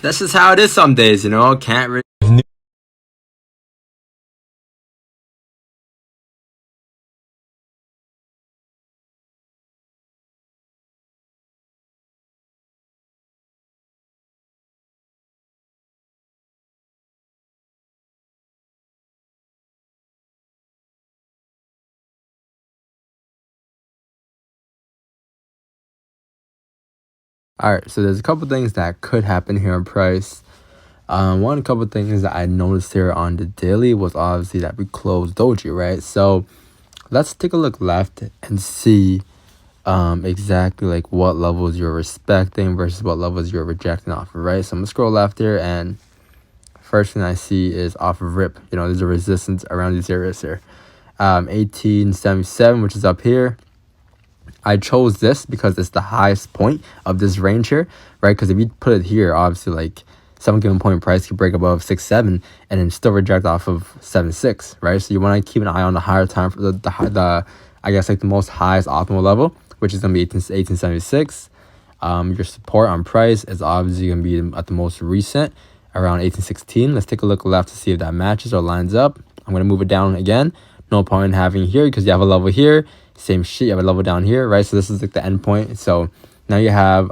That's just how it is some days, you know. Can't really. All right, so there's a couple things that could happen here in price. One couple things that I noticed here on the daily was obviously that we closed doji, right? So let's take a look left and see exactly like what levels you're respecting versus what levels you're rejecting off of, right? So I'm gonna scroll left here, and first thing I see is off of rip. You know, there's a resistance around these areas here. 1877, which is up here. I chose this because it's the highest point of this range here, right? Because if you put it here, obviously like some given point price could break above 6.7 and then still reject off of 7.6, right? So you want to keep an eye on the higher time for the I guess like the most highest optimal level, which is gonna be 1876. Your support on price is obviously gonna be at the most recent around 1816. Let's take a look left to see if that matches or lines up. I'm gonna move it down again. No point in having here because you have a level here. Same shit, you have a level down here, right? So this is like the end point. So now you have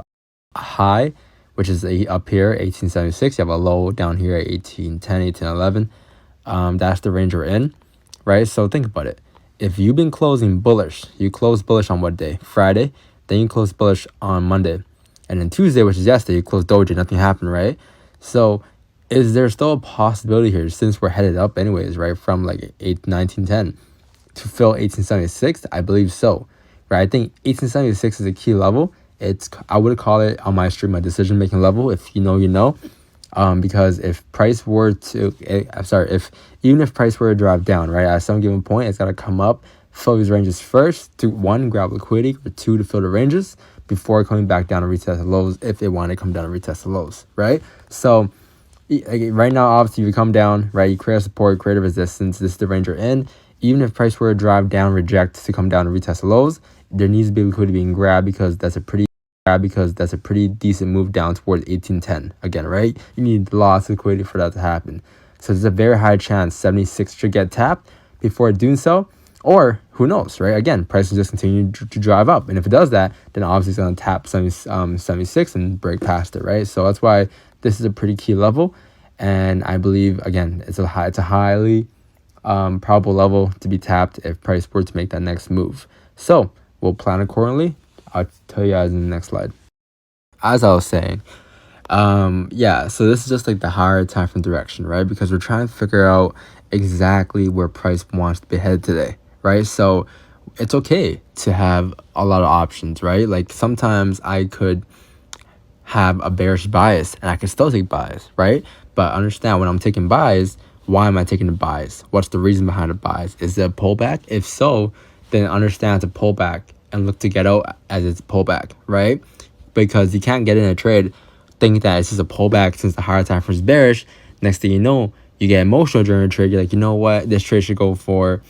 a high, which is up here, 1876. You have a low down here at 1810, 1811. That's the range we're in, right? So think about it. If you've been closing bullish, you close bullish on what day? Friday. Then you close bullish on Monday. And then Tuesday, which is yesterday, you close doji. Nothing happened, right? So is there still a possibility here, since we're headed up anyways, right? From like 1910 to fill 1876? I believe so, right? I think 1876 is a key level. I would call it on my stream a decision making level. If you know, you know. Because if price were to, if even if price were to drop down, right, at some given point, it's got to come up, fill these ranges first to one, grab liquidity, or two, to fill the ranges before coming back down and retest the lows if it wanted to come down and retest the lows, right? So right now, obviously, if you come down, right, you create a support, create a resistance, this is the range you're in. Even if price were to drive down, reject to come down and retest the lows, there needs to be liquidity being grabbed because that's a pretty decent move down towards 1810 again, right? You need lots of liquidity for that to happen. So there's a very high chance 76 should get tapped before doing so, or who knows, right? Again, price will just continue to drive up, and if it does that, then obviously it's going to tap 76 and break past it, right? So that's why this is a pretty key level, and I believe again it's a highly probable level to be tapped if price were to make that next move. So we'll plan accordingly. I'll tell you guys in the next slide. As I was saying, yeah, so this is just like the higher time frame direction, right? Because we're trying to figure out exactly where price wants to be headed today, right? So it's okay to have a lot of options, right? Like sometimes I could have a bearish bias and I can still take buys, right? But understand when I'm taking buys, why am I taking the buys? What's the reason behind the buys? Is it a pullback? If so, then understand it's a pullback and look to get out as it's a pullback, right? Because you can't get in a trade thinking that it's just a pullback since the higher time frame is bearish. Next thing you know, you get emotional during a trade. You're like, you know what? This trade should go for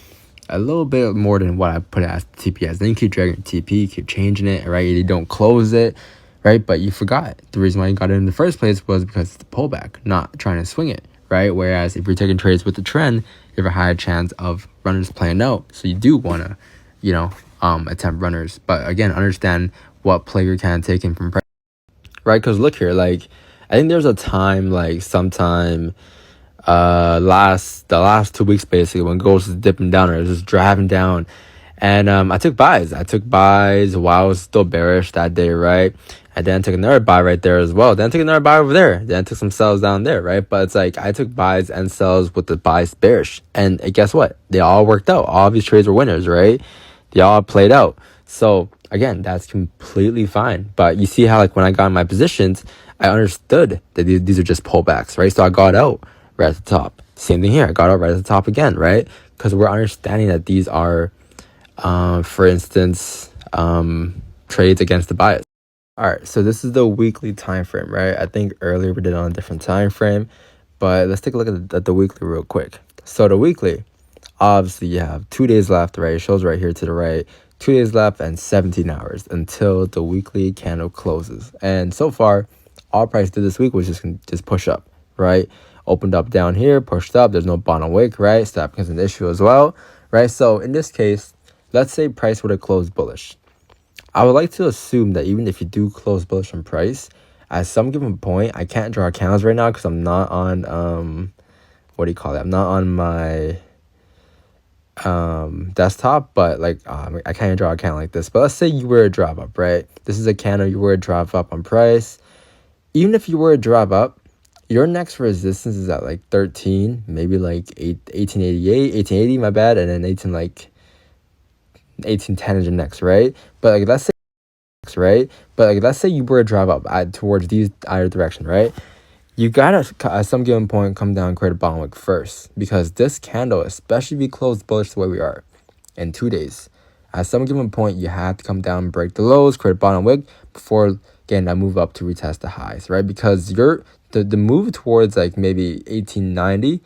a little bit more than what I put it as TP as. Then you keep dragging your TP, you keep changing it, right? You don't close it, right? But you forgot the reason why you got it in the first place was because it's the pullback, not trying to swing it, right? Whereas if you're taking trades with the trend, you have a higher chance of runners playing out. So you do want to, attempt runners. But again, understand what play you're kind of taking from price, right? Because look here, like I think there's a time, like sometime the last 2 weeks basically, when gold was dipping down or it was just driving down, and I took buys while I was still bearish that day, right? And then I took another buy right there as well. Then I took another buy over there. Then I took some sells down there, right? But it's like I took buys and sells with the buys bearish, and guess what? They all worked out. All of these trades were winners, right? They all played out. So again, that's completely fine. But you see how like when I got in my positions, I understood that these are just pullbacks, right? So I got out right at the top. Same thing here. I got out right at the top again, right? Because we're understanding that these are, for instance, trades against the bias. All right, so this is the weekly time frame, right? I think earlier we did it on a different time frame, but let's take a look at the weekly real quick. So the weekly, obviously you have 2 days left, right? It shows right here to the right. 2 days left and 17 hours until the weekly candle closes. And so far, all price did this week was just push up, right? Opened up down here, pushed up. There's no bottom wick, right? So that becomes an issue as well, right? So in this case, let's say price would have closed bullish. I would like to assume that even if you do close bullish on price, at some given point, I can't draw candles right now because I'm not on what do you call it? I'm not on my desktop, but like I can't draw a candle like this. But let's say you were a drop up, right? This is a candle you were a drop up on price. Even if you were a drop up, your next resistance is at like 13, maybe like 1888, 1880, my bad, and then 1810 is your next, right? But like let's say you were a drop up towards these either direction, right? You gotta at some given point come down and create a bottom wick first, because this candle, especially if you close bullish the way we are in 2 days, at some given point you have to come down, break the lows, create a bottom wick before getting that move up to retest the highs, right? Because the move towards like maybe 1890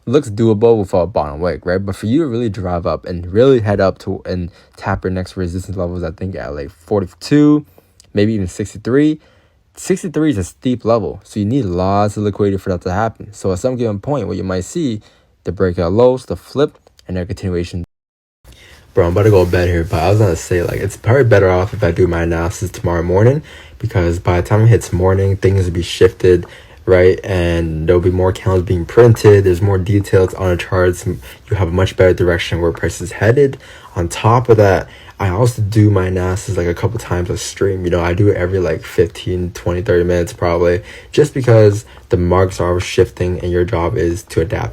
looks doable without a bottom wick, right? But for you to really drive up and really head up to and tap your next resistance levels, I think at like 42, maybe even 63. 63 is a steep level, so you need lots of liquidity for that to happen. So at some given point, what you might see, the breakout lows, the flip, and their continuation. Bro, I'm about to go to bed here, but I was gonna say, like, it's probably better off if I do my analysis tomorrow morning, because by the time it hits morning, things will be shifted, right? And there'll be more candles being printed. There's more details on the charts. You have a much better direction where price is headed. On top of that, I also do my analysis like a couple times a stream. You know, I do it every like 15, 20, 30 minutes probably, just because the markets are shifting and your job is to adapt.